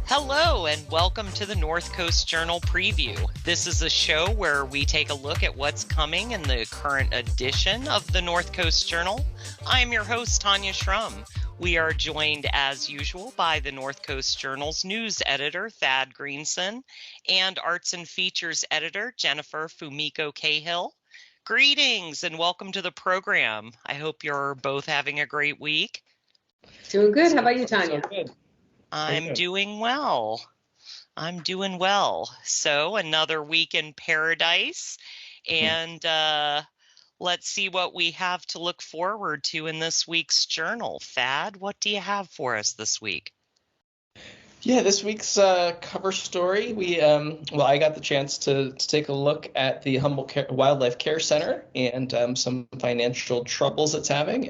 Hello and welcome to the North Coast Journal Preview. This is a show where we take a look at what's coming in the current edition of the North Coast Journal. I am your host, Tanya Schrum. We are joined, as usual, by the North Coast Journal's news editor, Thad Greenson, and arts and features editor, Jennifer Fumiko Cahill. Greetings and welcome to the program. I hope you're both having a great week. Doing good. How about you, Tanya? So good. I'm doing well. So another week in paradise, and let's see what we have to look forward to in this week's journal. Thad, what do you have for us this week? Yeah, this week's cover story, I got the chance to take a look at the Humboldt Wildlife Care Center and some financial troubles it's having.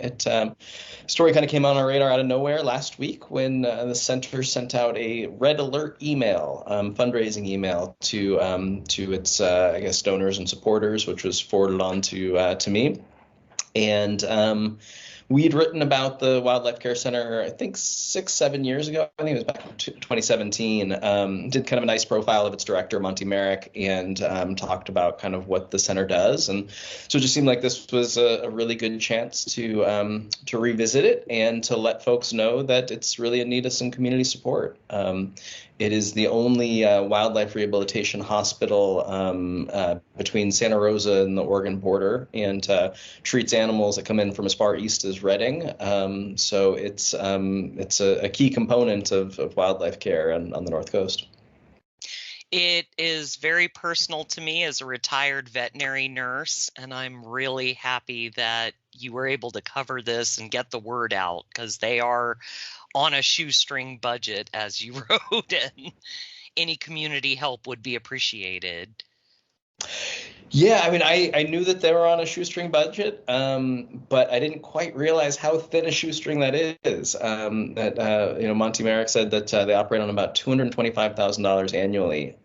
Story kind of came on our radar out of nowhere last week when the center sent out a red alert email, fundraising email to its donors and supporters, which was forwarded on to me. And we'd written about the Wildlife Care Center, I think 6-7 years ago. I think it was back in 2017. Did kind of a nice profile of its director, Monty Merrick, and talked about kind of what the center does. And so it just seemed like this was a really good chance to revisit it and to let folks know that it's really in need of some community support. It is the only wildlife rehabilitation hospital between Santa Rosa and the Oregon border, and treats animals that come in from as far east as Redding. So it's a key component of wildlife care on the North Coast. It is very personal to me as a retired veterinary nurse, and I'm really happy that you were able to cover this and get the word out, because they are on a shoestring budget, as you wrote, and any community help would be appreciated. Yeah, I mean, I knew that they were on a shoestring budget, but I didn't quite realize how thin a shoestring that is. Monty Merrick said that they operate on about $225,000 annually,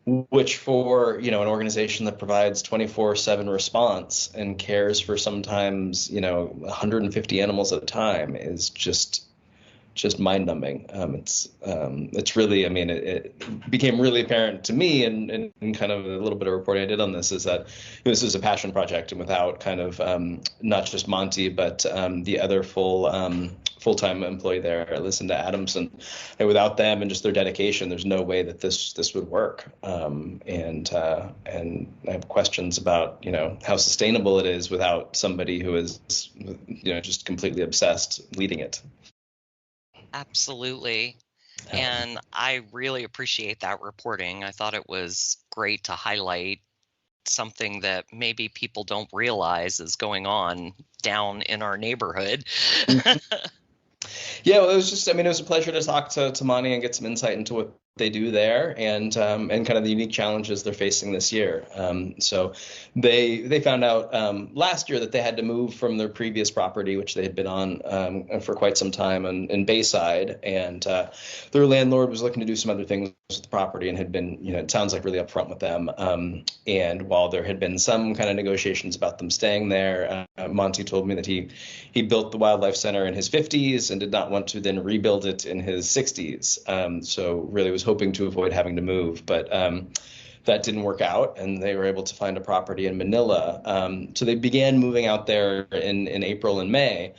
which for, an organization that provides 24/7 response and cares for sometimes, 150 animals at a time is just mind-numbing. It's really, it became really apparent to me, and kind of a little bit of reporting I did on this is that this is a passion project, and without kind of not just Monty, but the other full-time employee there, Lucinda Adamson, and without them and just their dedication, there's no way that this would work. And I have questions about, how sustainable it is without somebody who is, just completely obsessed leading it. Absolutely. And I really appreciate that reporting. I thought it was great to highlight something that maybe people don't realize is going on down in our neighborhood. Yeah, well, it was a pleasure to talk to Monty and get some insight into what they do there and kind of the unique challenges they're facing this year. So they found out last year that they had to move from their previous property, which they had been on for quite some time in Bayside, and their landlord was looking to do some other things with the property and had been, it sounds like really upfront with them. And while there had been some kind of negotiations about them staying there, Monty told me that he built the Wildlife Center in his 50s and did not want to then rebuild it in his 60s. So really was hoping to avoid having to move, but that didn't work out, and they were able to find a property in Manila. So they began moving out there in April and May,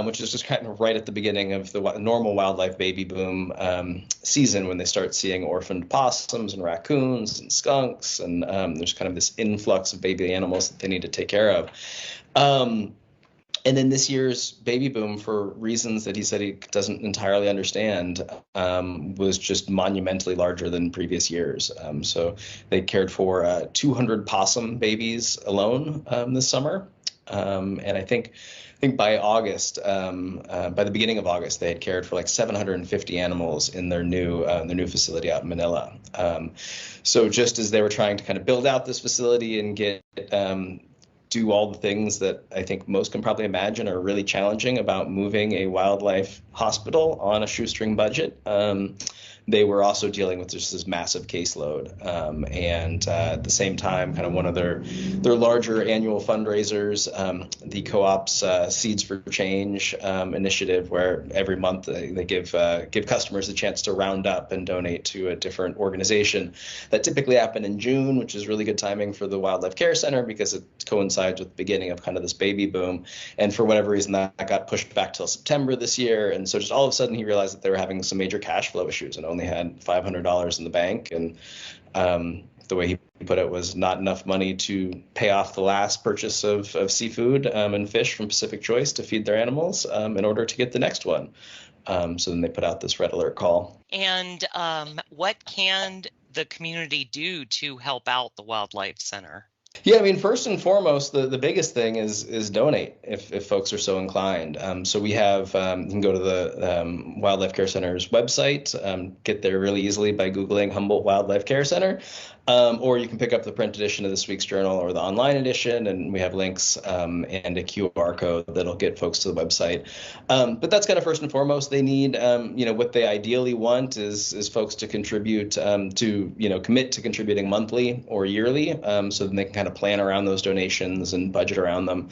which is just kind of right at the beginning of the normal wildlife baby boom season, when they start seeing orphaned possums and raccoons and skunks, and there's kind of this influx of baby animals that they need to take care of. And then this year's baby boom, for reasons that he said he doesn't entirely understand, was just monumentally larger than previous years. So they cared for 200 possum babies alone this summer. And I think by August, by the beginning of August, they had cared for like 750 animals in their new facility out in Manila. So just as they were trying to kind of build out this facility and get do all the things that I think most can probably imagine are really challenging about moving a wildlife hospital on a shoestring budget. They were also dealing with just this massive caseload. And at the same time, kind of one of their larger annual fundraisers, the Co-op's Seeds for Change initiative, where every month they give customers a chance to round up and donate to a different organization. That typically happen in June, which is really good timing for the Wildlife Care Center because it coincides with the beginning of kind of this baby boom. And for whatever reason, that got pushed back till September this year. And so just all of a sudden, he realized that they were having some major cash flow issues and only had $500 in the bank. And the way he put it was not enough money to pay off the last purchase of seafood and fish from Pacific Choice to feed their animals in order to get the next one. So then they put out this red alert call. And what can the community do to help out the Wildlife Center? Yeah, I mean, first and foremost, the biggest thing is donate if folks are so inclined. So we have, you can go to the Wildlife Care Center's website, get there really easily by Googling Humboldt Wildlife Care Center, or you can pick up the print edition of this week's journal or the online edition, and we have links and a QR code that'll get folks to the website. But that's kind of first and foremost. They need, what they ideally want is folks to contribute commit to contributing monthly or yearly, so that they can kind of plan around those donations and budget around them.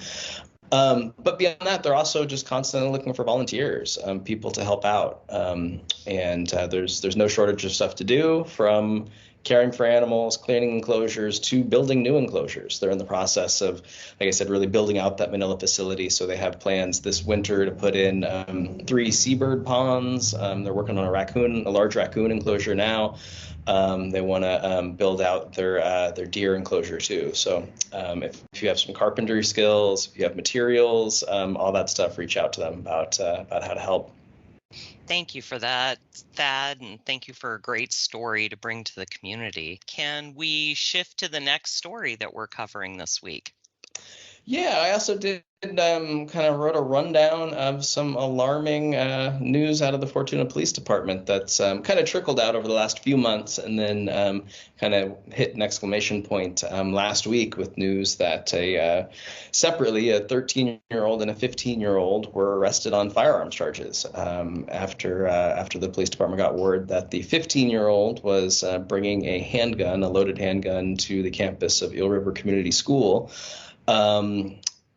But beyond that, they're also just constantly looking for volunteers, people to help out. And there's no shortage of stuff to do, from caring for animals, cleaning enclosures, to building new enclosures. They're in the process of, like I said, really building out that Manila facility. So they have plans this winter to put in 3 seabird ponds. They're working on a large raccoon enclosure now. They want to build out their deer enclosure too. So if you have some carpentry skills, if you have materials, all that stuff, reach out to them about how to help. Thank you for that, Thad, and thank you for a great story to bring to the community. Can we shift to the next story that we're covering this week? Yeah, I also kind of wrote a rundown of some alarming news out of the Fortuna Police Department that's kind of trickled out over the last few months, and then kind of hit an exclamation point last week with news that separately a 13-year-old and a 15-year-old were arrested on firearms charges after the police department got word that the 15-year-old was bringing a loaded handgun, to the campus of Eel River Community School.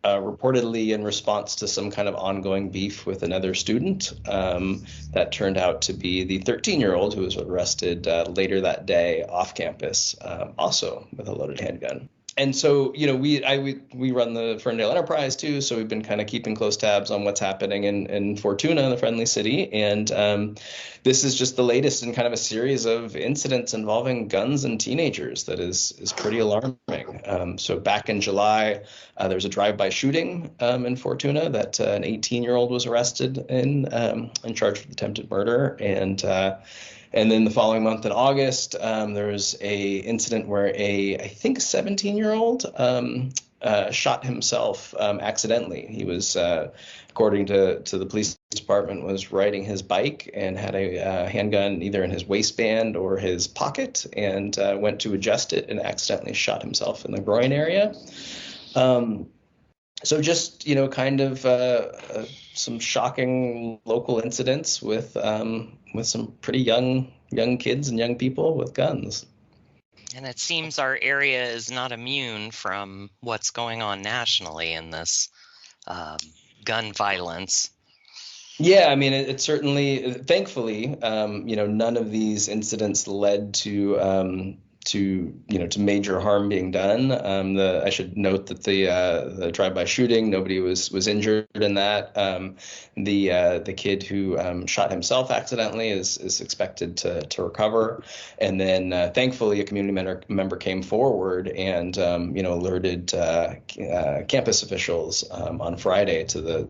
Reportedly in response to some kind of ongoing beef with another student that turned out to be the 13-year-old who was arrested later that day off campus, also with a loaded handgun. And so, we run the Ferndale Enterprise too, so we've been kind of keeping close tabs on what's happening in Fortuna, the Friendly City. And this is just the latest in kind of a series of incidents involving guns and teenagers that is pretty alarming. So back in July, there was a drive-by shooting in Fortuna that an 18-year-old was arrested in charged with attempted murder. And then the following month in August, there was a incident where I think 17-year-old shot himself accidentally. He was, according to the police department, was riding his bike and had a handgun either in his waistband or his pocket, and went to adjust it and accidentally shot himself in the groin area. So just, kind of some shocking local incidents with some pretty young kids and young people with guns. And it seems our area is not immune from what's going on nationally in this gun violence. Yeah, I mean, it certainly, thankfully, none of these incidents led to major harm being done. I should note that the drive-by shooting, nobody was injured in that. The kid who shot himself accidentally is expected to recover. And then thankfully a community member came forward and alerted campus officials on Friday to the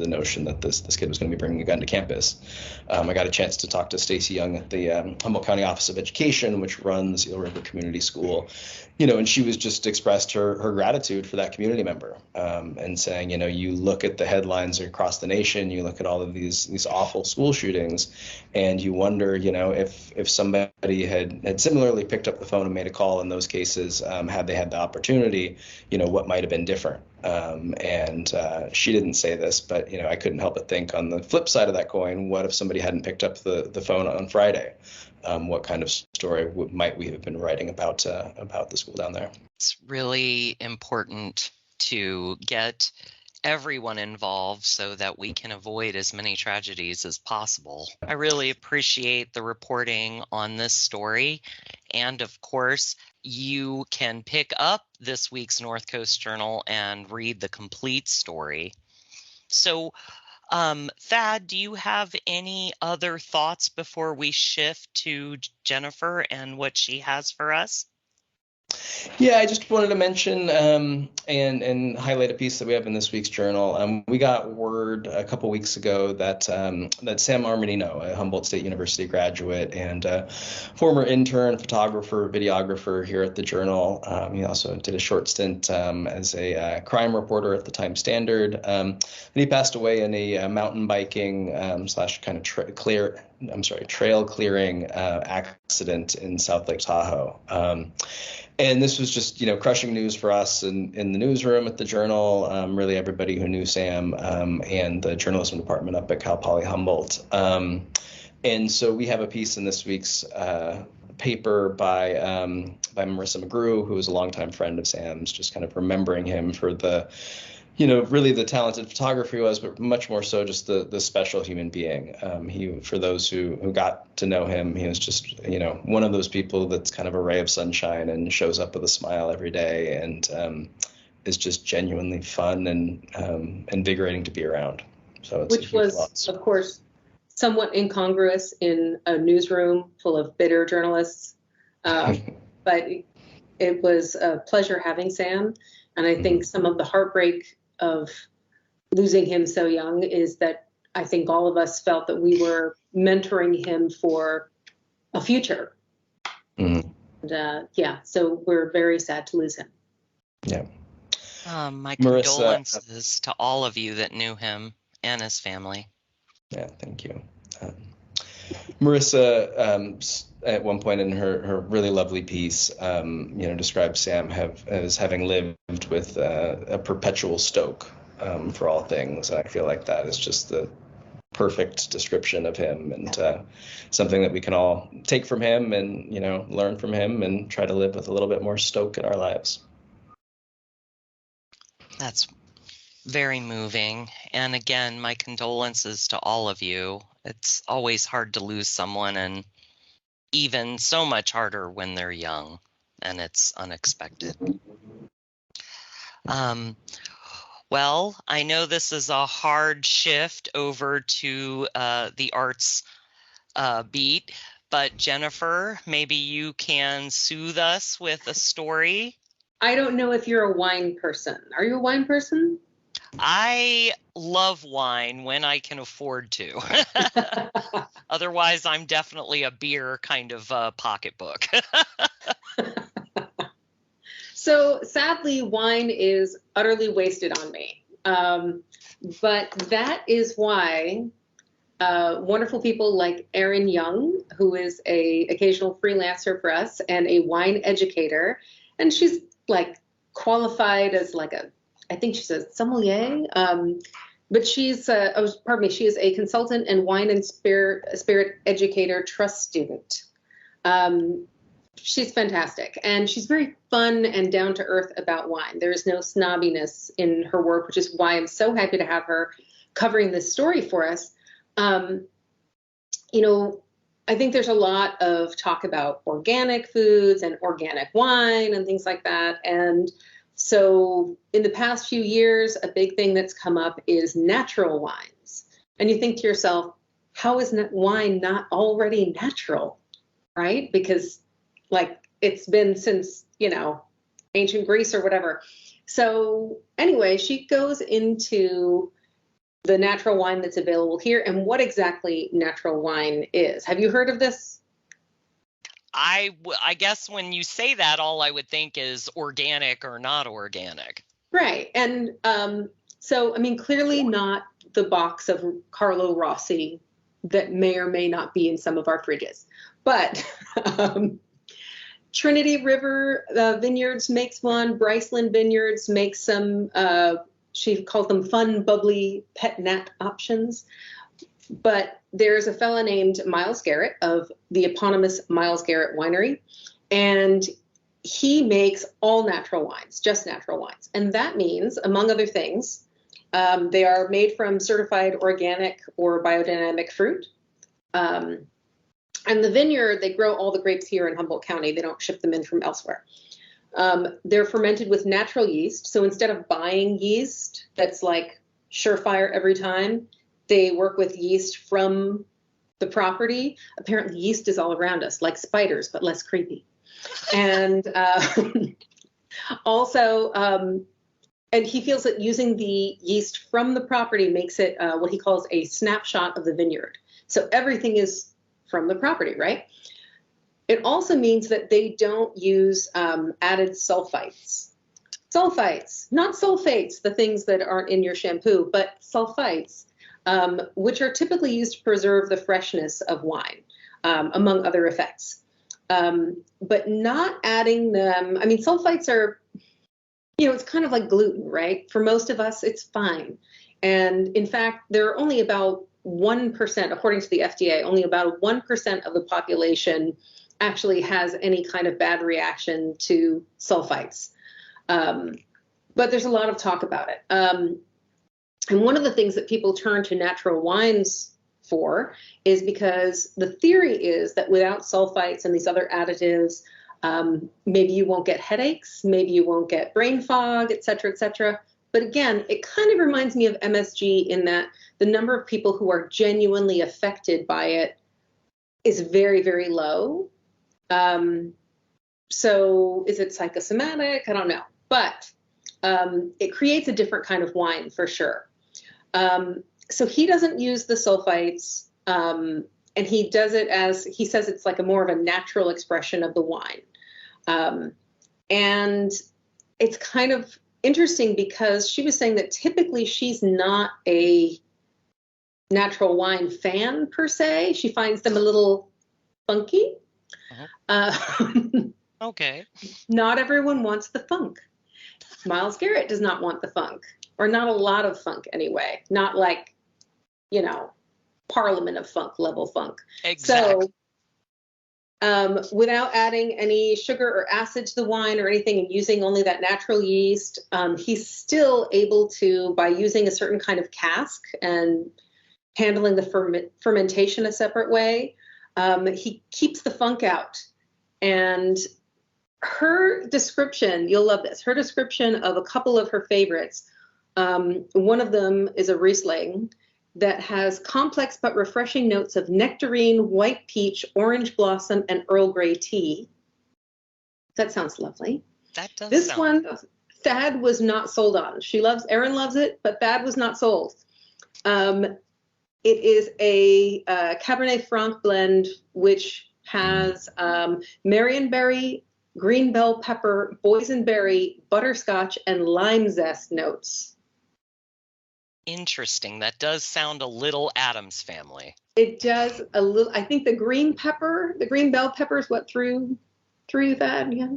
notion that this kid was going to be bringing a gun to campus. I got a chance to talk to Stacy Young at the Humboldt County Office of Education, which runs Eel River Community School, and she was just expressed her gratitude for that community member, and saying, you look at the headlines across the nation, you look at all of these awful school shootings, and you wonder, if somebody had similarly picked up the phone and made a call in those cases, had they had the opportunity, what might have been different. And she didn't say this, but I couldn't help but think, on the flip side of that coin, what if somebody hadn't picked up the phone on Friday? What kind of story might we have been writing about the school down there? It's really important to get everyone involved so that we can avoid as many tragedies as possible. I really appreciate the reporting on this story. And of course, you can pick up this week's North Coast Journal and read the complete story. So, Thad, do you have any other thoughts before we shift to Jennifer and what she has for us? Yeah, I just wanted to mention and highlight a piece that we have in this week's journal. We got word a couple weeks ago that Sam Armanino, a Humboldt State University graduate and former intern, photographer, videographer here at the Journal. He also did a short stint as a crime reporter at the Times Standard. And he passed away in a mountain biking slash kind of trail clearing accident in South Lake Tahoe. And this was just, crushing news for us in the newsroom at the Journal, really everybody who knew Sam, and the journalism department up at Cal Poly Humboldt. And so we have a piece in this week's paper by Marissa McGrew, who was a longtime friend of Sam's, just kind of remembering him for the really the talented photographer he was, but much more so just the special human being. For those who got to know him, he was just, one of those people that's kind of a ray of sunshine and shows up with a smile every day, and is just genuinely fun and invigorating to be around. So it's Which was, loss. Of course, somewhat incongruous in a newsroom full of bitter journalists. But it was a pleasure having Sam. And I think some of the heartbreak of losing him so young is that I think all of us felt that we were mentoring him for a future. And, so we're very sad to lose him. Yeah. My condolences to all of you that knew him and his family. Yeah, thank you. Marissa, at one point in her really lovely piece, described Sam as having lived with a perpetual stoke for all things. And I feel like that is just the perfect description of him, and something that we can all take from him and, learn from him and try to live with a little bit more stoke in our lives. That's very moving. And again, my condolences to all of you. It's always hard to lose someone, and even so much harder when they're young and it's unexpected. Well, I know this is a hard shift over to the arts beat, but Jennifer, maybe you can soothe us with a story. I don't know if you're a wine person. Are you a wine person? I love wine when I can afford to. Otherwise, I'm definitely a beer kind of pocketbook. So sadly, wine is utterly wasted on me. But that is why wonderful people like Erin Young, who is a occasional freelancer for us and a wine educator, and she's like qualified as I think she's a sommelier, but she is a consultant and wine and spirit educator trust student. She's fantastic, and she's very fun and down to earth about wine. There is no snobbiness in her work, which is why I'm so happy to have her covering this story for us. I think there's a lot of talk about organic foods and organic wine and things like that. And so in the past few years, a big thing that's come up is natural wines. And you think to yourself, how is wine not already natural, right? Because it's been since, ancient Greece or whatever. So anyway, she goes into the natural wine that's available here and what exactly natural wine is. Have you heard of this? I guess when you say that, all I would think is organic or not organic. Right. And so, I mean, clearly not the box of Carlo Rossi that may or may not be in some of our fridges. But Trinity River Vineyards makes one. Bryceland Vineyards makes some, she calls them fun, bubbly pet nat options. But there's a fella named Miles Garrett of the eponymous Miles Garrett Winery, and he makes all natural wines, just natural wines. And that means, among other things, they are made from certified organic or biodynamic fruit. And the vineyard, they grow all the grapes here in Humboldt County. They don't ship them in from elsewhere. They're fermented with natural yeast. So instead of buying yeast that's like surefire every time, they work with yeast from the property. Apparently yeast is all around us, like spiders, but less creepy. And also, and he feels that using the yeast from the property makes it what he calls a snapshot of the vineyard. So everything is from the property, right? It also means that they don't use added sulfites. Sulfites, not sulfates, the things that aren't in your shampoo, but sulfites, which are typically used to preserve the freshness of wine, among other effects. But not adding them, I mean, sulfites are, it's kind of like gluten, right? For most of us, it's fine. And in fact, there are only about 1%, according to the FDA, only about 1% of the population actually has any kind of bad reaction to sulfites. But there's a lot of talk about it. And one of the things that people turn to natural wines for is because the theory is that without sulfites and these other additives, maybe you won't get headaches, maybe you won't get brain fog, et cetera, et cetera. But again, it kind of reminds me of MSG in that the number of people who are genuinely affected by it is very, very low. So is it psychosomatic? I don't know. But it creates a different kind of wine for sure. So he doesn't use the sulfites, and he does it as, he says it's like a more of a natural expression of the wine. And it's kind of interesting because she was saying that typically she's not a natural wine fan per se. She finds them a little funky. Okay. Not everyone wants the funk. Miles Garrett does not want the funk, or not a lot of funk anyway. Not like, Parliament of Funk level funk. Exactly. So without adding any sugar or acid to the wine or anything and using only that natural yeast, he's still able to, by using a certain kind of cask and handling the fermentation a separate way, he keeps the funk out. And her description, you'll love this, her description of a couple of her favorites, one of them is a Riesling that has complex but refreshing notes of nectarine, white peach, orange blossom, and Earl Grey tea. That sounds lovely. That does. This one, Thad was not sold on. Erin loves it, but Thad was not sold. It is a Cabernet Franc blend, which has Marionberry, green bell pepper, boysenberry, butterscotch, and lime zest notes. Interesting. That does sound a little Addams Family. It does a little. I think the green bell pepper is what threw that. Yeah.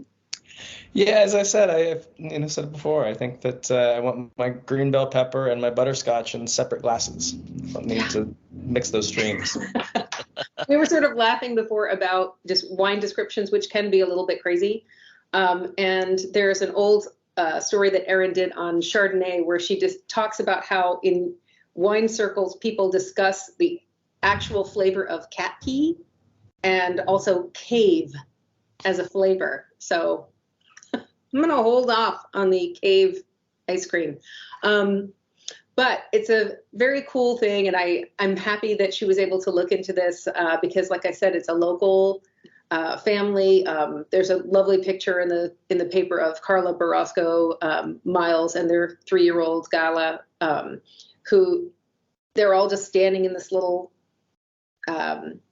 Yeah, as I said, I've said it before. I think that I want my green bell pepper and my butterscotch in separate glasses. I don't need to mix those streams. We were sort of laughing before about just wine descriptions, which can be a little bit crazy. And there's an old story that Erin did on Chardonnay where she just talks about how in wine circles people discuss the actual flavor of cat pee and also cave as a flavor. So I'm going to hold off on the cave ice cream. But it's a very cool thing, and I'm happy that she was able to look into this because, like I said, it's a local family. There's a lovely picture in the paper of Carla Borrasco, Miles, and their 3-year-old Gala, who they're all just standing in this little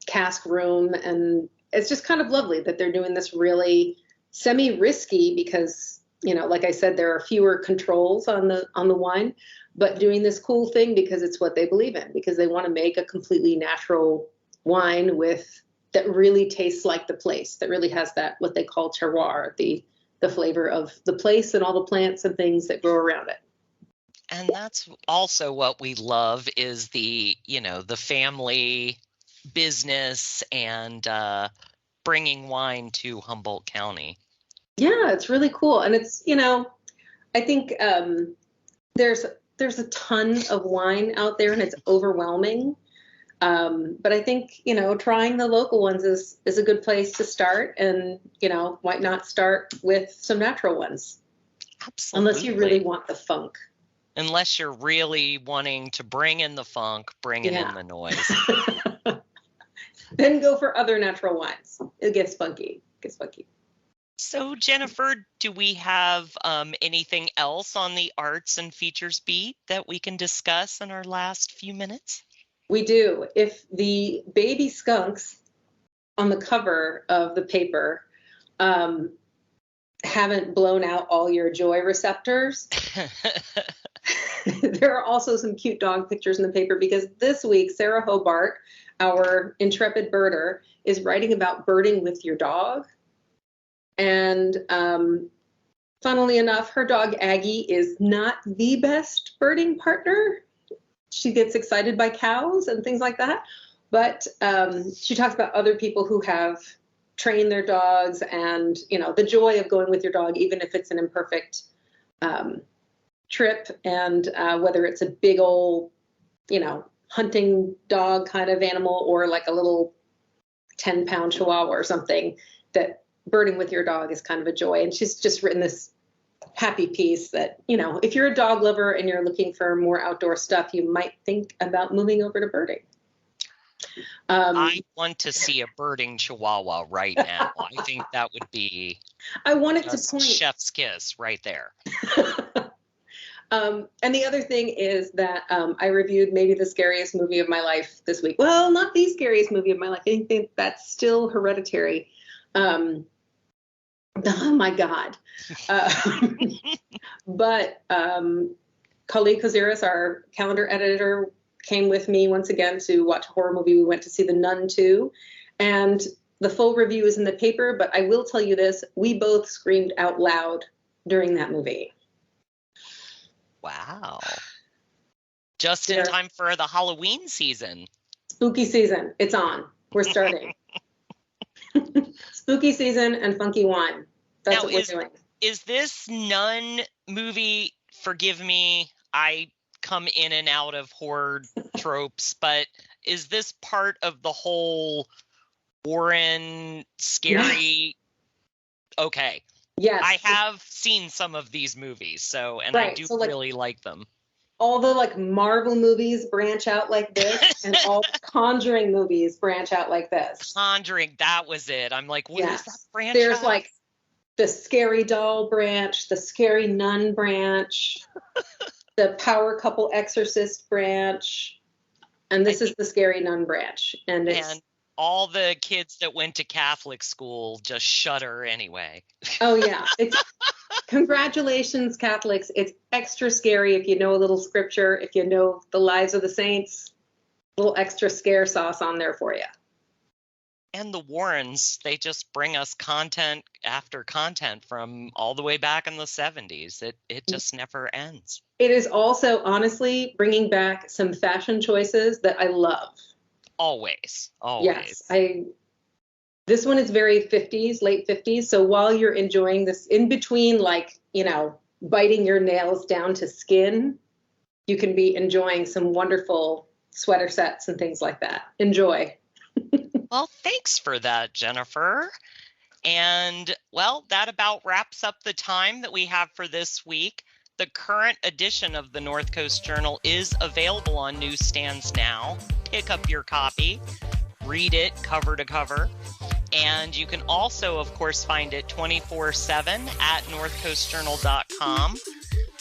cask room, and it's just kind of lovely that they're doing this really semi-risky because, like I said, there are fewer controls on the wine, but doing this cool thing because it's what they believe in, because they want to make a completely natural wine that really tastes like the place, that really has that, what they call terroir, the flavor of the place and all the plants and things that grow around it. And that's also what we love is the family business and bringing wine to Humboldt County. Yeah, it's really cool. And it's, I think there's a ton of wine out there and it's overwhelming. But I think, trying the local ones is a good place to start, and, why not start with some natural ones? Absolutely. Unless you really want the funk. Unless you're really wanting to bring in the funk, bringing in the noise. Then go for other natural wines. It gets funky. So, Jennifer, do we have anything else on the arts and features beat that we can discuss in our last few minutes? We do. If the baby skunks on the cover of the paper haven't blown out all your joy receptors, there are also some cute dog pictures in the paper, because this week Sarah Hobart, our intrepid birder, is writing about birding with your dog. And funnily enough, her dog Aggie is not the best birding partner. She gets excited by cows and things like that. But she talks about other people who have trained their dogs and, the joy of going with your dog, even if it's an imperfect trip, and whether it's a big old, hunting dog kind of animal or like a little 10-pound Chihuahua or something, that birding with your dog is kind of a joy. And she's just written this happy piece that, if you're a dog lover and you're looking for more outdoor stuff, you might think about moving over to birding. I want to see a birding Chihuahua right now. I think that would be chef's kiss right there. And the other thing is that I reviewed maybe the scariest movie of my life this week. Well, not the scariest movie of my life. I think that's still Hereditary. Oh my God. But Khalid Koziris, our calendar editor, came with me once again to watch a horror movie. We went to see The Nun 2, and the full review is in the paper, but I will tell you this, we both screamed out loud during that movie. Wow. Just in time for the Halloween season. Spooky season. It's on. We're starting. Spooky season and funky wine. That's what we're doing. Is this Nun movie, forgive me, I come in and out of horror tropes, but is this part of the whole Warren scary? Okay. Yes. I have seen some of these movies, I do really like them. All the Marvel movies branch out like this, and all the Conjuring movies branch out like this. Conjuring, that was it. I'm like, what is that branch? There's the scary doll branch, the scary nun branch, the power couple exorcist branch, and this is the scary nun branch. And all the kids that went to Catholic school just shudder anyway. Oh yeah. Congratulations, Catholics. It's extra scary if you know a little scripture, if you know the lives of the saints, a little extra scare sauce on there for you. And the Warrens, they just bring us content after content from all the way back in the 70s. It just never ends. It is also, honestly, bringing back some fashion choices that I love. Always. Yes, this one is very 50s, late 50s. So while you're enjoying this, in between, biting your nails down to skin, you can be enjoying some wonderful sweater sets and things like that. Enjoy. Well, thanks for that, Jennifer. And, that about wraps up the time that we have for this week. The current edition of the North Coast Journal is available on newsstands now. Pick up your copy, read it cover to cover. And you can also, of course, find it 24/7 at northcoastjournal.com.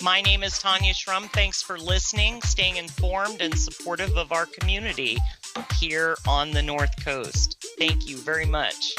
My name is Tanya Shrum. Thanks for listening, staying informed, and supportive of our community. here on the North Coast. Thank you very much.